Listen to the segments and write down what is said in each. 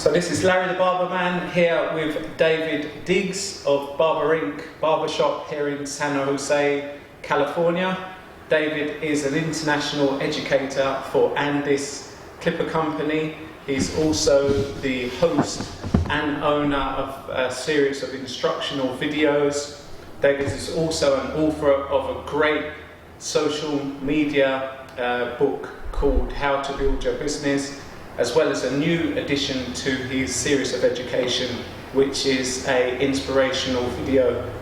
So this is Larry the Barber Man here with David Diggs of Barbersinc Barbershop here in San Jose, California. David is an international educator for Andis Clipper Company. He's also the host and owner of a series of instructional videos. David is also an author of a great social media book called How to Build Your Business, as well as a new addition to his series of education, which is an inspirational video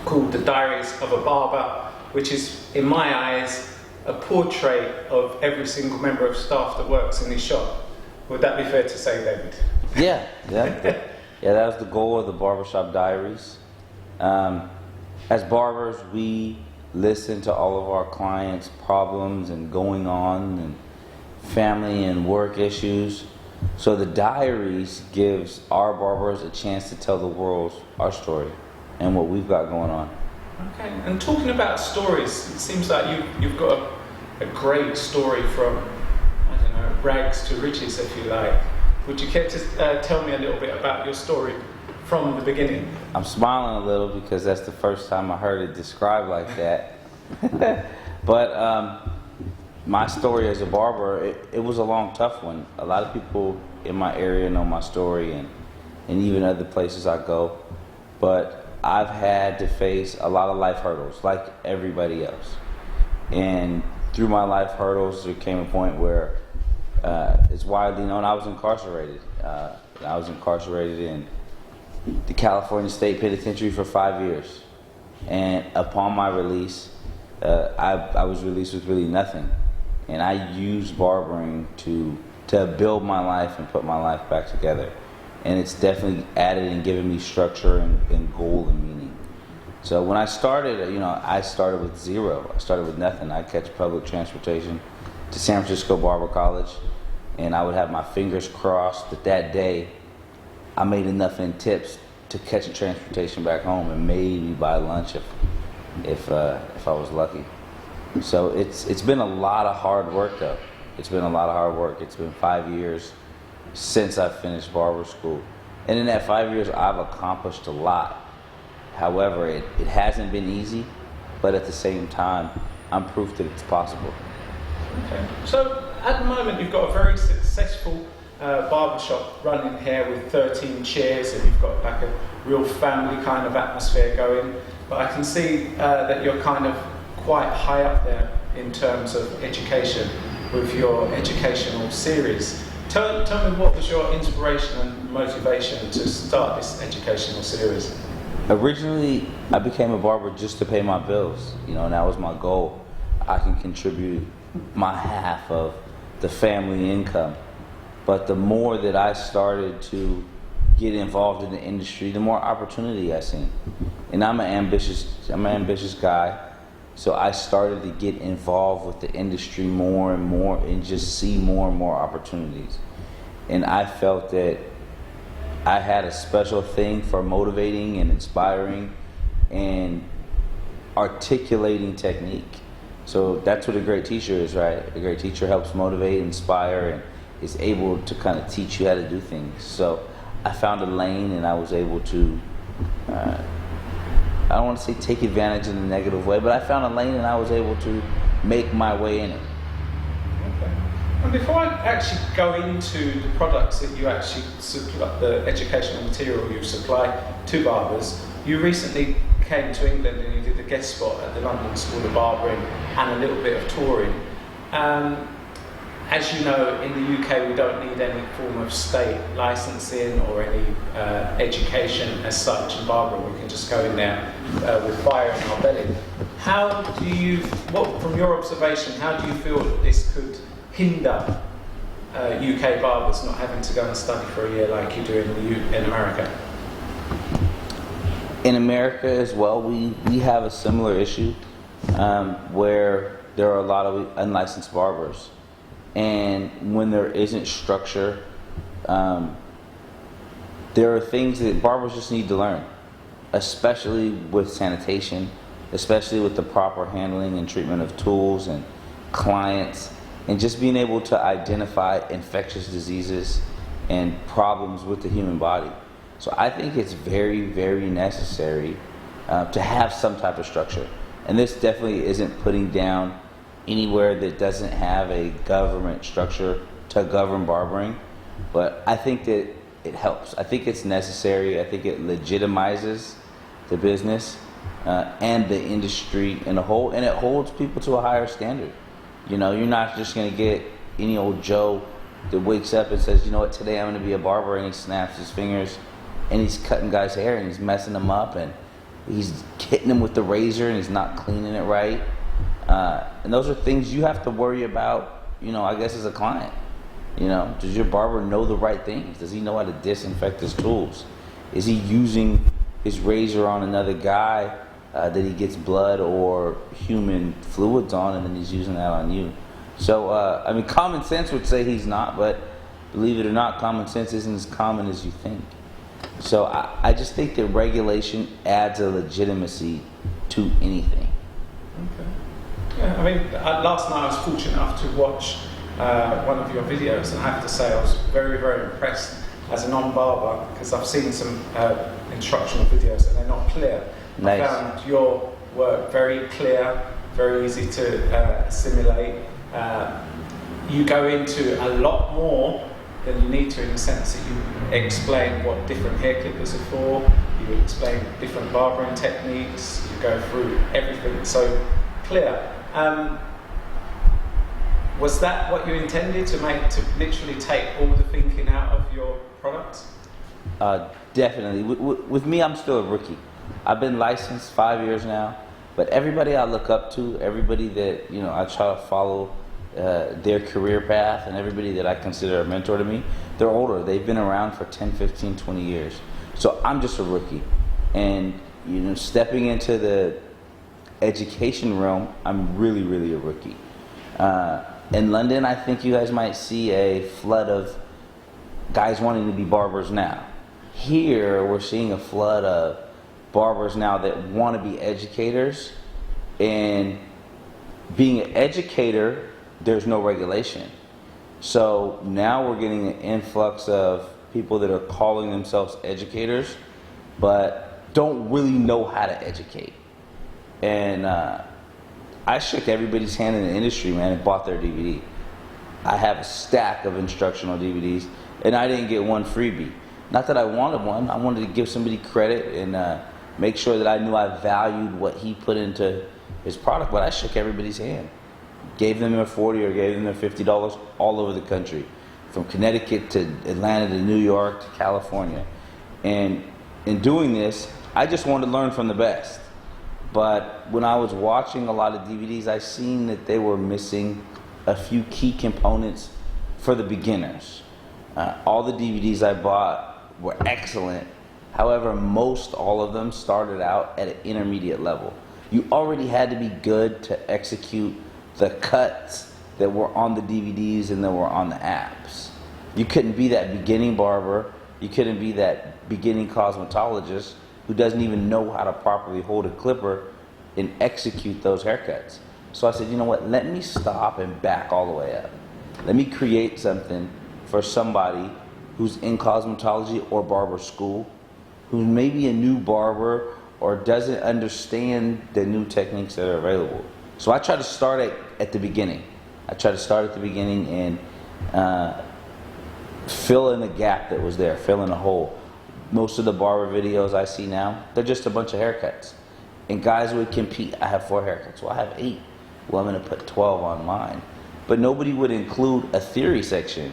called The Diaries of a Barber, which is, in my eyes, a portrait of every single member of staff that works in his shop. Would that be fair to say, David? Yeah, that was the goal of the Barbershop Diaries. As barbers, we listen to all of our clients' problems and going on and family and work issues. So the diaries gives our barbers a chance to tell the world our story and what we've got going on. Okay, and talking about stories, it seems like you've got a great story from, I don't know, rags to riches, if you like. Would you care to tell me a little bit about your story from the beginning? I'm smiling a little because that's the first time I heard it described like that. But my story as a barber, it was a long, tough one. A lot of people in my area know my story and even other places I go. But I've had to face a lot of life hurdles like everybody else. And through my life hurdles, there came a point where it's widely known I was incarcerated. I was incarcerated in the California State Penitentiary for 5 years. And upon my release, I was released with really nothing. And I used barbering to build my life and put my life back together. And it's definitely added and given me structure and goal and meaning. So when I started, I started with zero. I started with nothing. I'd catch public transportation to San Francisco Barber College, and I would have my fingers crossed that day I made enough in tips to catch a transportation back home and maybe buy lunch if I was lucky. So it's been a lot of hard work though. It's been a lot of hard work. It's been 5 years since I finished barber school. And in that 5 years, I've accomplished a lot. However, it hasn't been easy, but at the same time, I'm proof that it's possible. Okay. So at the moment, you've got a very successful barbershop running here with 13 chairs, and you've got like a real family kind of atmosphere going. But I can see that you're kind of quite high up there in terms of education with your educational series. Tell me, what was your inspiration and motivation to start this educational series? Originally, I became a barber just to pay my bills. And that was my goal. I can contribute my half of the family income. But the more that I started to get involved in the industry, the more opportunity I seen. And I'm an ambitious guy. So I started to get involved with the industry more and more and just see more and more opportunities. And I felt that I had a special thing for motivating and inspiring and articulating technique. So that's what a great teacher is, right? A great teacher helps motivate, inspire, and is able to kind of teach you how to do things. So I found a lane and I was able to I don't want to say take advantage in a negative way, but I found a lane and I was able to make my way in it. Okay. And before I actually go into the products that you actually supply, the educational material you supply to barbers, you recently came to England and you did a guest spot at the London School of Barbering and a little bit of touring. As you know, in the UK we don't need any form of state licensing or any education as such in barbering. We can just go in there with fire in our belly. From your observation, how do you feel that this could hinder UK barbers not having to go and study for a year like you do in America? In America as well, we have a similar issue where there are a lot of unlicensed barbers. And when there isn't structure, there are things that barbers just need to learn, especially with sanitation, especially with the proper handling and treatment of tools and clients, and just being able to identify infectious diseases and problems with the human body. So I think it's very, very necessary to have some type of structure. And this definitely isn't putting down anywhere that doesn't have a government structure to govern barbering, but I think that it helps. I think it's necessary. I think it legitimizes the business and the industry in a whole, and it holds people to a higher standard. You know, you're not just going to get any old Joe that wakes up and says, you know what, today I'm going to be a barber, and he snaps his fingers and he's cutting guys' hair and he's messing them up and he's hitting them with the razor and he's not cleaning it right. And those are things you have to worry about, you know, I guess as a client. You know, does your barber know the right things? Does he know how to disinfect his tools? Is he using his razor on another guy that he gets blood or human fluids on, and then he's using that on you? So, I mean, common sense would say he's not, but believe it or not, common sense isn't as common as you think. So I just think that regulation adds a legitimacy to anything. Okay. Yeah, I mean, last night I was fortunate enough to watch one of your videos, and I have to say I was very, very impressed as a non-barber, because I've seen some instructional videos and they're not clear. Nice. I found your work very clear, very easy to assimilate. You go into a lot more than you need to, in the sense that you explain what different hair clippers are for, you explain different barbering techniques, you go through everything so clear. Was that what you intended to make, to literally take all the thinking out of your products? Definitely. With me, I'm still a rookie. I've been licensed 5 years now, but everybody I look up to, everybody that, you know, I try to follow their career path, and everybody that I consider a mentor to me, they're older. They've been around for 10, 15, 20 years. So I'm just a rookie. And, you know, stepping into the education realm, I'm really, really a rookie. In London, I think you guys might see a flood of guys wanting to be barbers now. Here, we're seeing a flood of barbers now that want to be educators. And being an educator, there's no regulation. So now we're getting an influx of people that are calling themselves educators, but don't really know how to educate. And I shook everybody's hand in the industry, man, and bought their DVD. I have a stack of instructional DVDs, and I didn't get one freebie. Not that I wanted one. I wanted to give somebody credit and make sure that I knew I valued what he put into his product, but I shook everybody's hand. Gave them their $40 or gave them their $50 all over the country, from Connecticut to Atlanta to New York to California. And in doing this, I just wanted to learn from the best. But when I was watching a lot of DVDs, I seen that they were missing a few key components for the beginners. All the DVDs I bought were excellent. However, most all of them started out at an intermediate level. You already had to be good to execute the cuts that were on the DVDs and that were on the apps. You couldn't be that beginning barber. You couldn't be that beginning cosmetologist who doesn't even know how to properly hold a clipper and execute those haircuts. So I said, you know what, let me stop and back all the way up. Let me create something for somebody who's in cosmetology or barber school, who's maybe a new barber or doesn't understand the new techniques that are available. So I try to start at the beginning. I try to start at the beginning and fill in the gap that was there, fill in a hole. Most of the barber videos I see now, they're just a bunch of haircuts. And guys would compete. I have 4 haircuts. Well, I have 8. Well, I'm going to put 12 on mine. But nobody would include a theory section.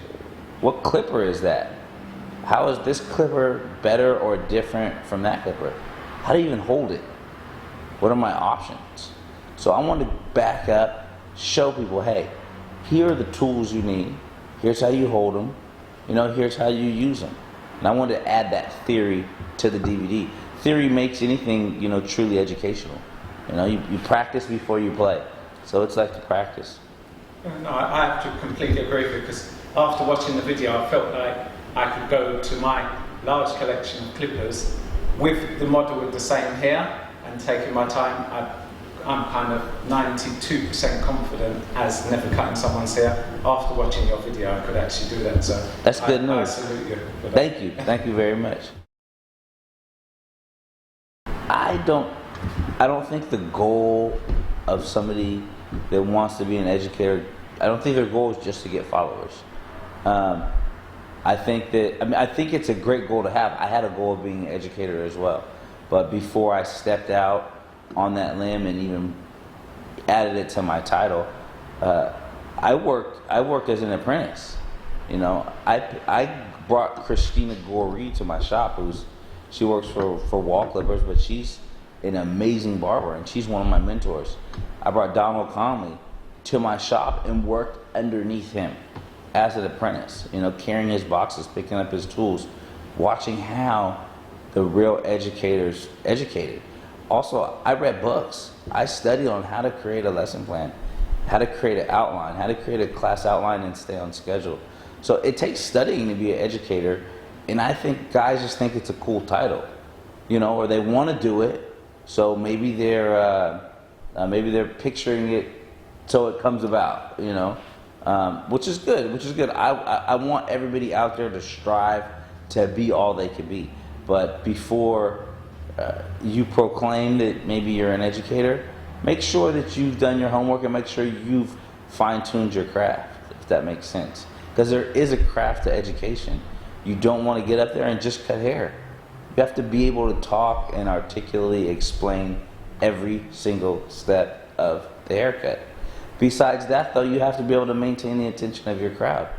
What clipper is that? How is this clipper better or different from that clipper? How do you even hold it? What are my options? So I want to back up, show people, hey, here are the tools you need. Here's how you hold them. You know, here's how you use them. And I wanted to add that theory to the DVD. Theory makes anything, you know, truly educational. You know, you practice before you play. So it's like the practice. No, I have to completely agree with you, because after watching the video, I felt like I could go to my large collection of clippers with the model with the same hair and taking my time. I'm kind of 92% confident as never cutting someone's hair. After watching your video, I could actually do that. So that's good news. I salute you for that. Thank you very much. I don't think the goal of somebody that wants to be an educator, I don't think their goal is just to get followers. I think it's a great goal to have. I had a goal of being an educator as well. But before I stepped out on that limb and even added it to my title, I worked as an apprentice. You know, I brought Christina Goree to my shop. She works for wall clippers, but she's an amazing barber, and she's one of my mentors. I brought Donald Conley to my shop and worked underneath him as an apprentice, you know, carrying his boxes, picking up his tools, watching how the real educators educated. Also, I read books. I studied on how to create a lesson plan, how to create an outline, how to create a class outline and stay on schedule. So it takes studying to be an educator, and I think guys just think it's a cool title, you know, or they want to do it, so maybe they're picturing it so it comes about, you know, which is good. I want everybody out there to strive to be all they can be. But before you proclaim that maybe you're an educator, make sure that you've done your homework and make sure you've fine-tuned your craft, if that makes sense. Because there is a craft to education. You don't want to get up there and just cut hair. You have to be able to talk and articulately explain every single step of the haircut. Besides that, though, you have to be able to maintain the attention of your crowd.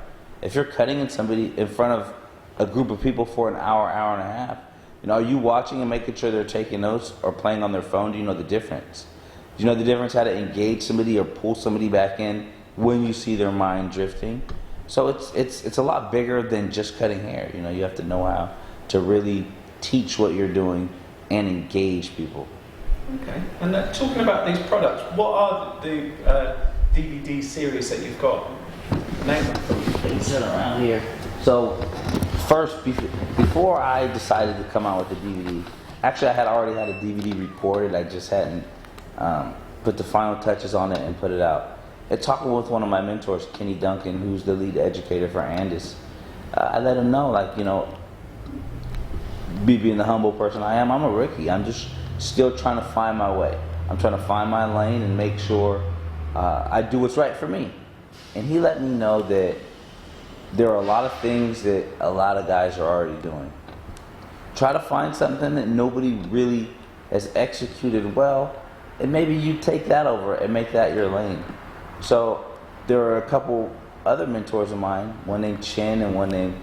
If you're cutting somebody in front of a group of people for an hour, hour and a half, you know, are you watching and making sure they're taking notes or playing on their phone? Do you know the difference? Do you know the difference how to engage somebody or pull somebody back in when you see their mind drifting? So it's a lot bigger than just cutting hair. You know, you have to know how to really teach what you're doing and engage people. Okay, and talking about these products, what are the DVD series that you've got? Name them. Things that are around here. So first, before I decided to come out with a DVD, actually I had already had a DVD recorded. I just hadn't put the final touches on it and put it out. And talking with one of my mentors, Kenny Duncan, who's the lead educator for Andis, I let him know, like, you know, being the humble person I am, I'm a rookie. I'm just still trying to find my way. I'm trying to find my lane and make sure I do what's right for me. And he let me know that there are a lot of things that a lot of guys are already doing. Try to find something that nobody really has executed well, and maybe you take that over and make that your lane. So there are a couple other mentors of mine, one named Chin and one named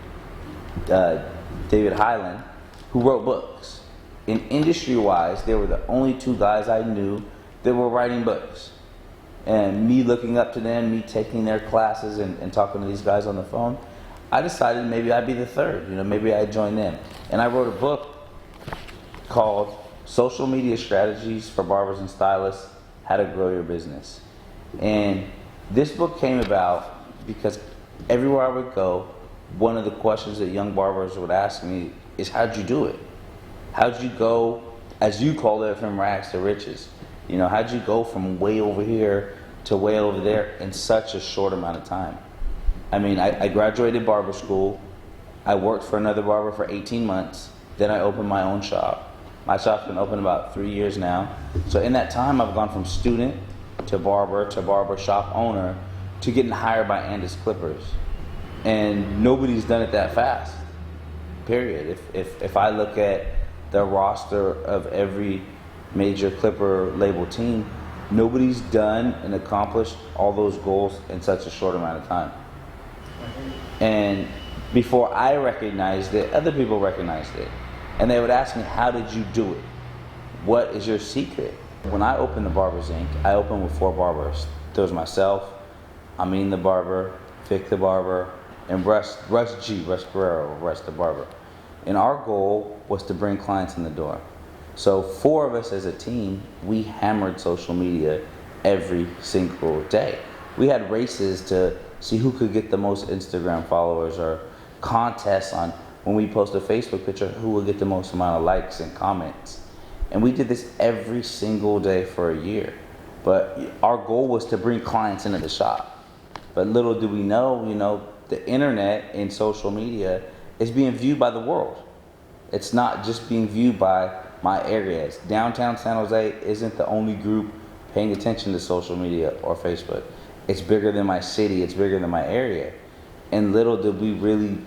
David Hyland, who wrote books. And industry-wise, they were the only two guys I knew that were writing books. And me looking up to them, me taking their classes and talking to these guys on the phone, I decided maybe I'd be the third, you know, maybe I'd join them. And I wrote a book called Social Media Strategies for Barbers and Stylists, How to Grow Your Business. And this book came about because everywhere I would go, one of the questions that young barbers would ask me is, how'd you do it? How'd you go, as you call it, from rags to riches? You know, how'd you go from way over here to way over there in such a short amount of time? I mean, I graduated barber school. I worked for another barber for 18 months. Then I opened my own shop. My shop's been open about 3 years now. So in that time, I've gone from student to barbershop owner to getting hired by Andis Clippers. And nobody's done it that fast, period. If I look at the roster of every major Clipper label team, nobody's done and accomplished all those goals in such a short amount of time. And before I recognized it, other people recognized it. And they would ask me, how did you do it? What is your secret? When I opened the Barbersinc, I opened with 4 barbers. There was myself, Amin the barber, Vic the barber, and Russ Guerrero, Russ the barber. And our goal was to bring clients in the door. So 4 of us as a team, we hammered social media every single day. We had races to see who could get the most Instagram followers, or contests on when we post a Facebook picture, who would get the most amount of likes and comments. And we did this every single day for a year. But our goal was to bring clients into the shop. But little do we know, the internet and social media is being viewed by the world. It's not just being viewed by my areas. Downtown San Jose isn't the only group paying attention to social media or Facebook. It's bigger than my city, it's bigger than my area. And little did we really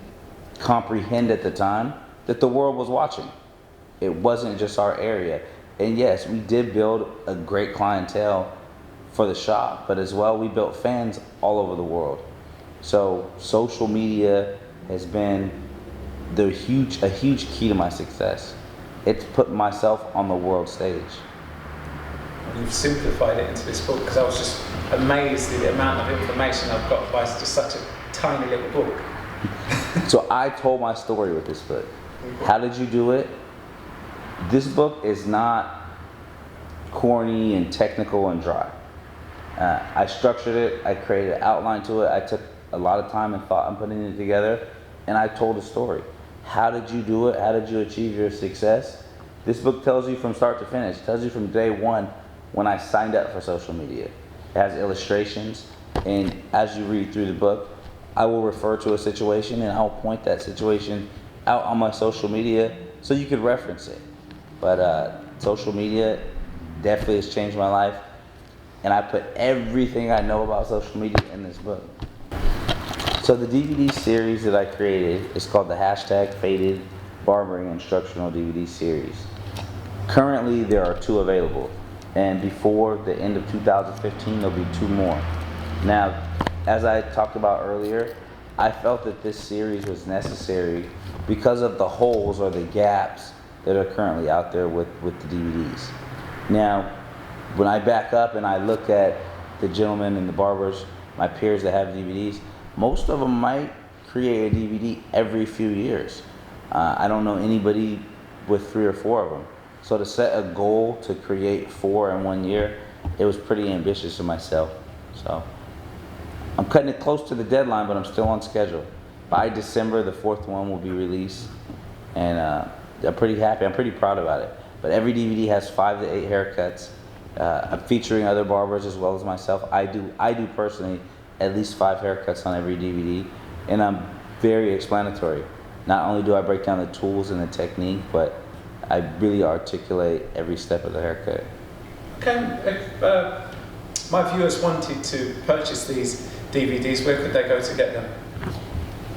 comprehend at the time that the world was watching. It wasn't just our area. And yes, we did build a great clientele for the shop, but as well we built fans all over the world. So social media has been a huge key to my success. It's put myself on the world stage. You've simplified it into this book, because I was just amazed at the amount of information I've got by just such a tiny little book. So I told my story with this book. How did you do it? This book is not corny and technical and dry. I structured it, I created an outline to it, I took a lot of time and thought in putting it together, and I told a story. How did you do it? How did you achieve your success? This book tells you from start to finish. It tells you from day one when I signed up for social media. It has illustrations, and as you read through the book, I will refer to a situation and I'll point that situation out on my social media so you could reference it. But social media definitely has changed my life, and I put everything I know about social media in this book. So the DVD series that I created is called the #Faded Barbering Instructional DVD Series. Currently there are 2 available, and before the end of 2015 there'll be 2 more. Now, as I talked about earlier, I felt that this series was necessary because of the holes or the gaps that are currently out there with the DVDs. Now, when I back up and I look at the gentlemen and the barbers, my peers that have DVDs, most of them might create a DVD every few years. I don't know anybody with 3 or 4 of them. So to set a goal to create 4 in 1 year, it was pretty ambitious of myself. So I'm cutting it close to the deadline, but I'm still on schedule. By December, the 4th one will be released, and I'm pretty happy. I'm pretty proud about it. But every DVD has 5 to 8 haircuts. I'm featuring other barbers as well as myself. I do personally at least 5 haircuts on every DVD, and I'm very explanatory. Not only do I break down the tools and the technique, but I really articulate every step of the haircut. Okay, if my viewers wanted to purchase these DVDs, where could they go to get them?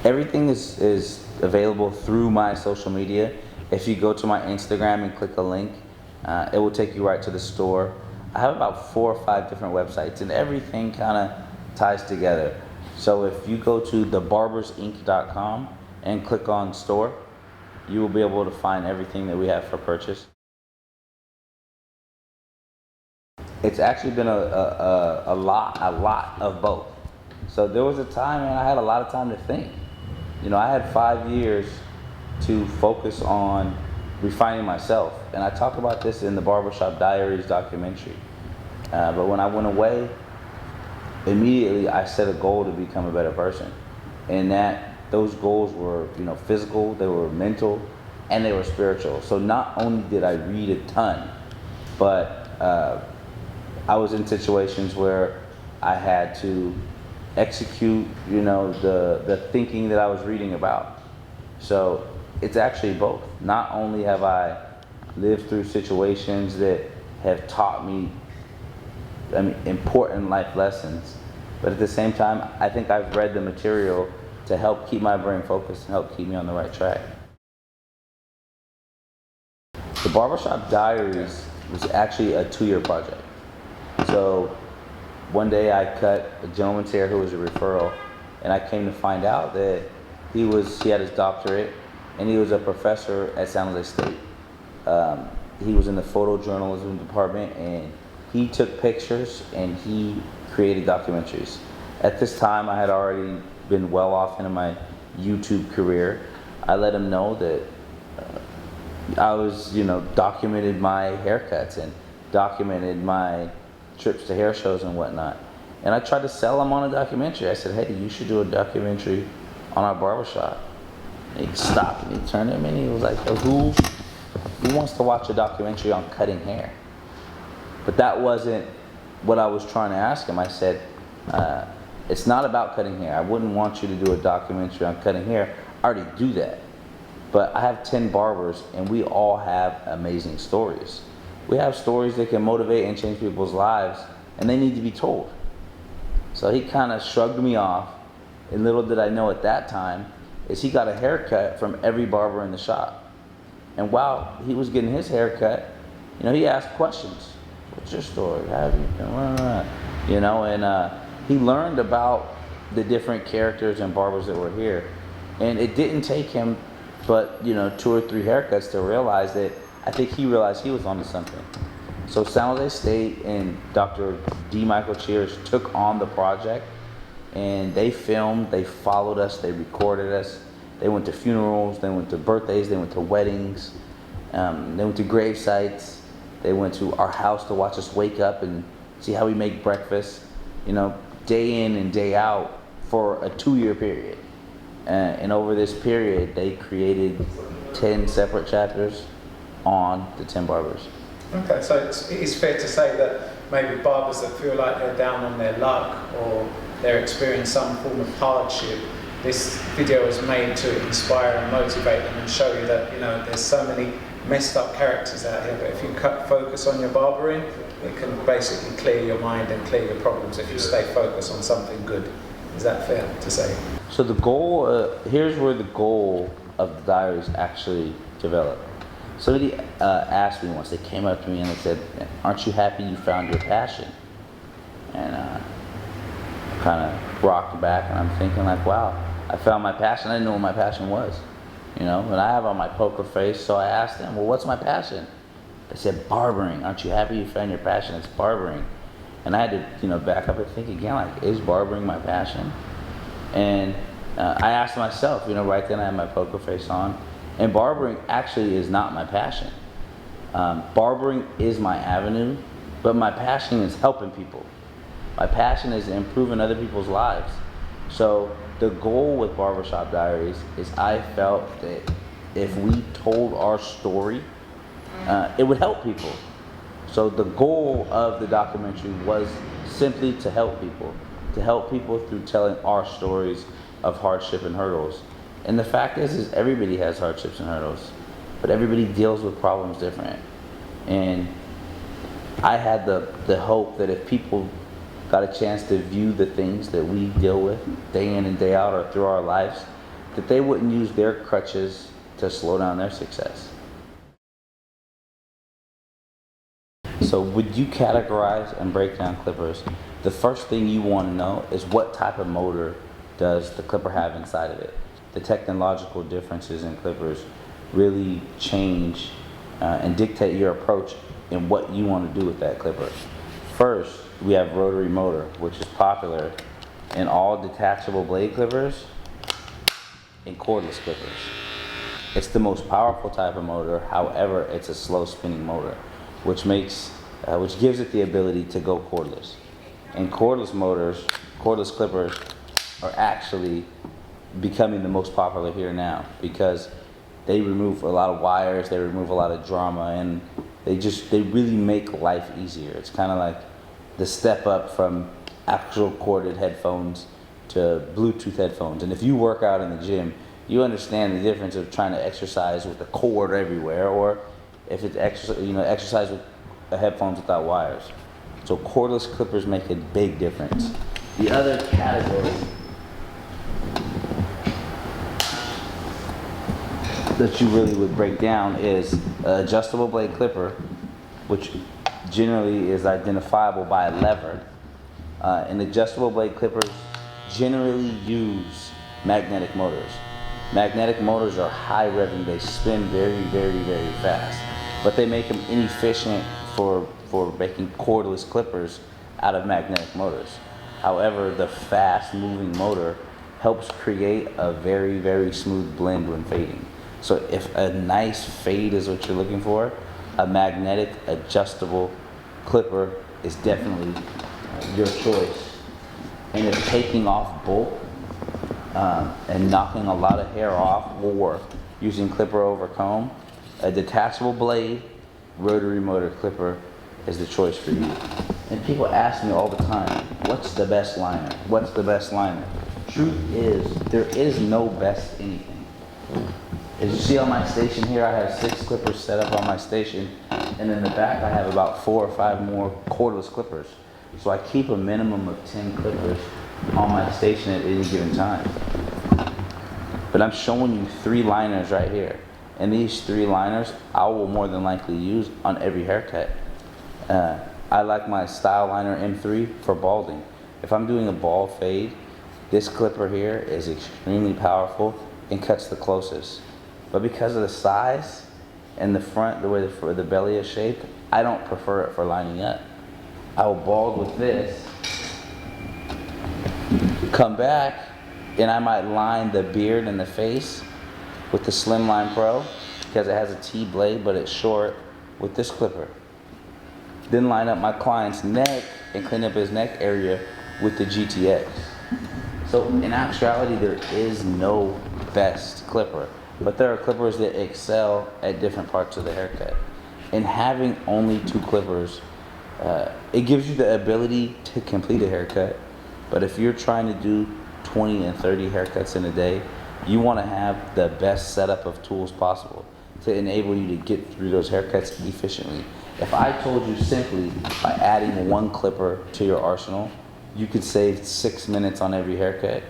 Everything is available through my social media. If you go to my Instagram and click a link, it will take you right to the store. I have about 4 or 5 different websites, and everything kind of ties together. So if you go to thebarbersinc.com and click on store, you will be able to find everything that we have for purchase. It's actually been a lot of both. So there was a time, man, I had a lot of time to think. I had 5 years to focus on refining myself, and I talk about this in the Barbershop Diaries documentary. But when I went away, immediately I set a goal to become a better person, and those goals were, physical, they were mental, and they were spiritual. So not only did I read a ton, but I was in situations where I had to execute, the thinking that I was reading about. So it's actually both. Not only have I lived through situations that have taught me important life lessons, but at the same time, I think I've read the material to help keep my brain focused and help keep me on the right track. The Barbershop Diaries was actually a 2-year project. So one day I cut a gentleman's hair who was a referral, and I came to find out that he had his doctorate, and he was a professor at San Jose State. He was in the photojournalism department, and he took pictures and he created documentaries. At this time, I had already been well off into my YouTube career. I let him know that I was, documented my haircuts and documented my trips to hair shows and whatnot. And I tried to sell him on a documentary. I said, hey, you should do a documentary on our barbershop. And he stopped and he turned to me and he was like, who wants to watch a documentary on cutting hair? But that wasn't what I was trying to ask him, I said, it's not about cutting hair. I wouldn't want you to do a documentary on cutting hair. I already do that. But I have 10 barbers, and we all have amazing stories. We have stories that can motivate and change people's lives, and they need to be told. So he kind of shrugged me off, and little did I know at that time is he got a haircut from every barber in the shop. And while he was getting his haircut, you know, he asked questions. What's your story? How have you been? You know, and he learned about the different characters and barbers that were here. And it didn't take him but, you know, 2 or 3 haircuts to realize that I think he realized he was onto something. So San Jose State and Dr. D. Michael Cheers took on the project, and they filmed, they followed us, they recorded us. They went to funerals, they went to birthdays, they went to weddings, they went to grave sites, they went to our house to watch us wake up and see how we make breakfast, you know, day in and day out for a 2-year period. And over this period, they created 10 separate chapters on the 10 barbers. Okay, so it is fair to say that maybe barbers that feel like they're down on their luck or they're experiencing some form of hardship, this video was made to inspire and motivate them and show you that, you know, there's so many messed up characters out here, but if you focus on your barbering, it can basically clear your mind and clear your problems if you stay focused on something good. Is that fair to say? So the goal, here's where the goal of the diaries actually developed. Somebody asked me once, they came up to me and they said, aren't you happy you found your passion? And I kind of rocked back and I'm thinking like, wow, I found my passion. I didn't know what my passion was, you know, and I have on my poker face. So I asked them, well, what's my passion? They said, barbering. Aren't you happy you found your passion? It's barbering. And I had to, you know, back up and think again, like, is barbering my passion? And I asked myself, you know, right then I had my poker face on, and barbering actually is not my passion. Barbering is my avenue, but my passion is helping people. My passion is improving other people's lives. So the goal with Barbershop Diaries is I felt that if we told our story, it would help people. So the goal of the documentary was simply to help people through telling our stories of hardship and hurdles. And the fact is everybody has hardships and hurdles, but everybody deals with problems different. And I had the hope that if people got a chance to view the things that we deal with day in and day out or through our lives, that they wouldn't use their crutches to slow down their success. So would you categorize and break down clippers? The first thing you want to know is what type of motor does the clipper have inside of it. The technological differences in clippers really change and dictate your approach and what you want to do with that clipper. First, we have rotary motor, which is popular in all detachable blade clippers and cordless clippers. It's the most powerful type of motor, however, it's a slow spinning motor, which gives it the ability to go cordless. And cordless clippers are actually becoming the most popular here now because they remove a lot of wires, they remove a lot of drama, and they really make life easier. It's kind of like the step up from actual corded headphones to Bluetooth headphones. And if you work out in the gym, you understand the difference of trying to exercise with a cord everywhere, or if it's exercise with headphones without wires. So cordless clippers make a big difference. The other category that you really would break down is adjustable blade clipper, which generally is identifiable by a lever. And adjustable blade clippers generally use magnetic motors. Magnetic motors are high revving, they spin very, very, very fast, but they make them inefficient for making cordless clippers out of magnetic motors. However, the fast moving motor helps create a very, very smooth blend when fading. So if a nice fade is what you're looking for, a magnetic adjustable clipper is definitely your choice. And if taking off bulk and knocking a lot of hair off will work using clipper over comb, a detachable blade rotary motor clipper is the choice for you. And people ask me all the time, what's the best liner? What's the best liner? Truth is, there is no best anything. As you see on my station here, I have 6 clippers set up on my station, and in the back I have about 4 or 5 more cordless clippers. So I keep a minimum of 10 clippers on my station at any given time. But I'm showing you 3 liners right here. And these 3 liners, I will more than likely use on every haircut. I like my Style Liner M3 for balding. If I'm doing a bald fade, this clipper here is extremely powerful and cuts the closest. But because of the size and the front, the way the belly is shaped, I don't prefer it for lining up. I will bald with this, come back, and I might line the beard and the face with the Slimline Pro because it has a T blade but it's short with this clipper. Then line up my client's neck and clean up his neck area with the GTX. So in actuality, there is no best clipper, but there are clippers that excel at different parts of the haircut. And having only 2 clippers, it gives you the ability to complete a haircut, but if you're trying to do 20 and 30 haircuts in a day, you want to have the best setup of tools possible to enable you to get through those haircuts efficiently. If I told you simply by adding 1 clipper to your arsenal, you could save 6 minutes on every haircut,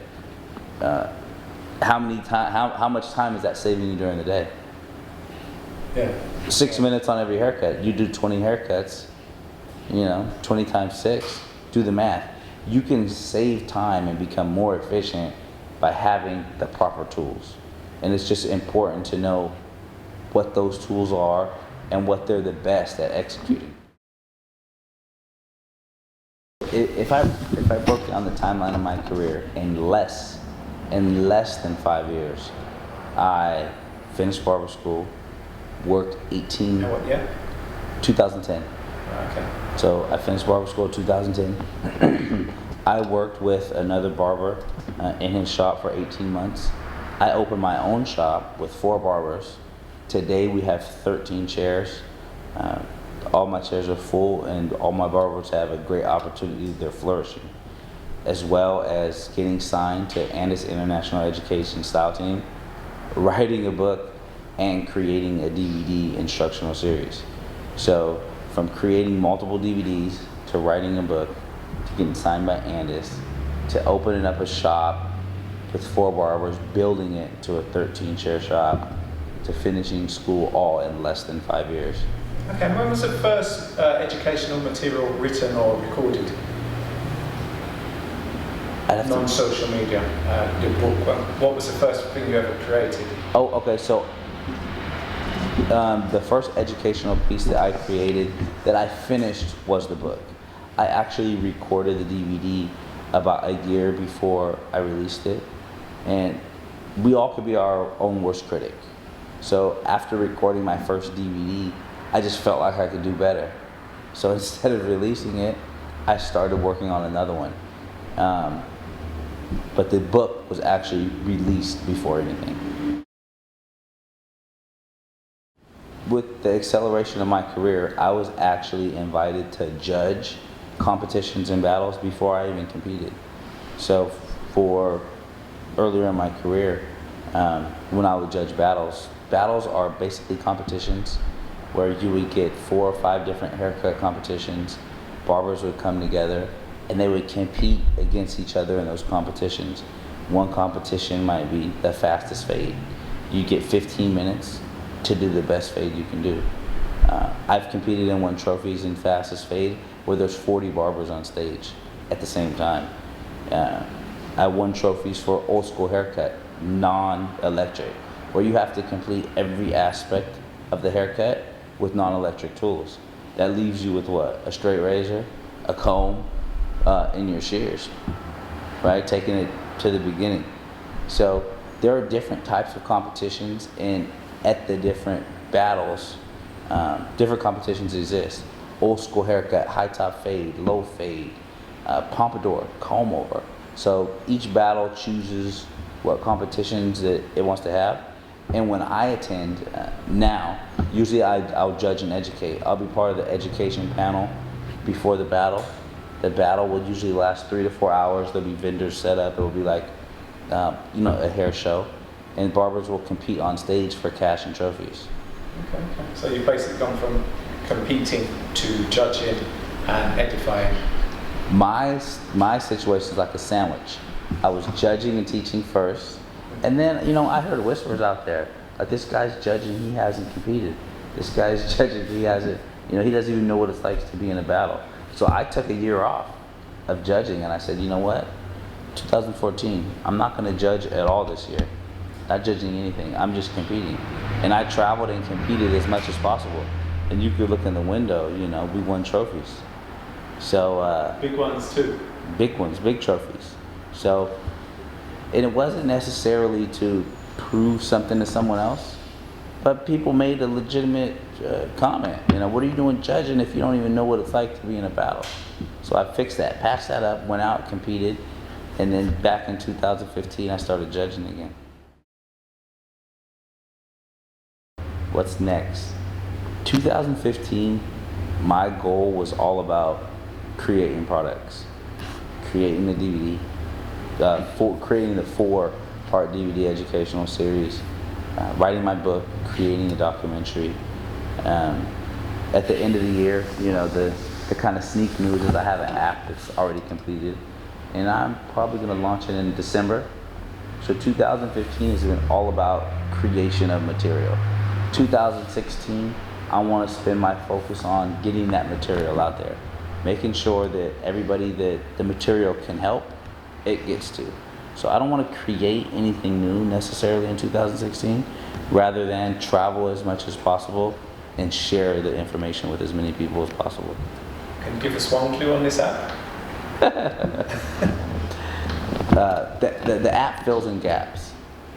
how much time is that saving you during the day? Yeah. 6 minutes on every haircut. You do 20 haircuts, 20 times 6, do the math. You can save time and become more efficient by having the proper tools. And it's just important to know what those tools are and what they're the best at executing. If I broke down the timeline of my career in less than 5 years, I finished barber school, worked 18. And what year? 2010. Okay. So I finished barber school in 2010. I worked with another barber in his shop for 18 months. I opened my own shop with 4 barbers. Today we have 13 chairs. All my chairs are full and all my barbers have a great opportunity. They're flourishing. As well as getting signed to Andis International Education Style Team, writing a book, and creating a DVD instructional series. So from creating multiple DVDs to writing a book to getting signed by Andis to opening up a shop with 4 barbers, building it to a 13 chair shop to finishing school all in less than 5 years. Okay, and when was the first educational material written or recorded? Non-social media, the book. What was the first thing you ever created? Oh, okay, so the first educational piece that I created that I finished was the book. I actually recorded the DVD about a year before I released it, and we all could be our own worst critic. So after recording my first DVD, I just felt like I could do better. So instead of releasing it, I started working on another one. But the book was actually released before anything. With the acceleration of my career, I was actually invited to judge competitions and battles before I even competed. So for earlier in my career, when I would judge battles are basically competitions where you would get 4 or 5 different haircut competitions. Barbers would come together and they would compete against each other in those competitions. One competition might be the fastest fade. You get 15 minutes to do the best fade you can do. I've competed and won trophies in fastest fade where there's 40 barbers on stage at the same time. I won trophies for old school haircut, non-electric, where you have to complete every aspect of the haircut with non-electric tools. That leaves you with what? A straight razor, a comb, and your shears, right? Taking it to the beginning. So there are different types of competitions, and at the different battles, different competitions exist. Old school haircut, high top fade, low fade, pompadour, comb over. So each battle chooses what competitions that it wants to have, And when I attend now, usually I'll judge and educate. I'll be part of the education panel before the battle. The battle will usually last 3 to 4 hours. There'll be vendors set up. It will be like, a hair show. And barbers will compete on stage for cash and trophies. Okay. So you've basically gone from competing to judging and edifying. My situation is like a sandwich. I was judging and teaching first, and then I heard whispers out there like, this guy's judging, he hasn't competed. This guy's judging, he hasn't. He doesn't even know what it's like to be in a battle. So I took a year off of judging, and I said, you know what? 2014, I'm not going to judge at all this year. Not judging anything. I'm just competing, and I traveled and competed as much as possible. And you could look in the window. We won trophies. So big ones too. Big ones, big trophies. So, and it wasn't necessarily to prove something to someone else, but people made a legitimate comment. What are you doing judging if you don't even know what it's like to be in a battle? So I fixed that, patched that up, went out, competed, and then back in 2015, I started judging again. What's next? 2015, my goal was all about creating products, creating the DVD, creating the 4-part DVD educational series, writing my book, creating a documentary. At the end of the year, the kind of sneak news is I have an app that's already completed, and I'm probably going to launch it in December. So 2015 has been all about creation of material. 2016, I want to spend my focus on getting that material out there, making sure that everybody that the material can help, it gets to. So I don't want to create anything new necessarily in 2016, rather than travel as much as possible and share the information with as many people as possible. Can you give us one clue on this app? The app fills in gaps.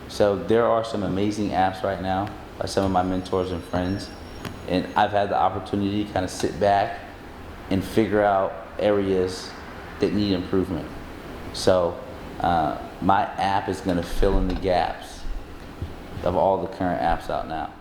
So there are some amazing apps right now by some of my mentors and friends, and I've had the opportunity to kind of sit back and figure out areas that need improvement. So my app is going to fill in the gaps of all the current apps out now.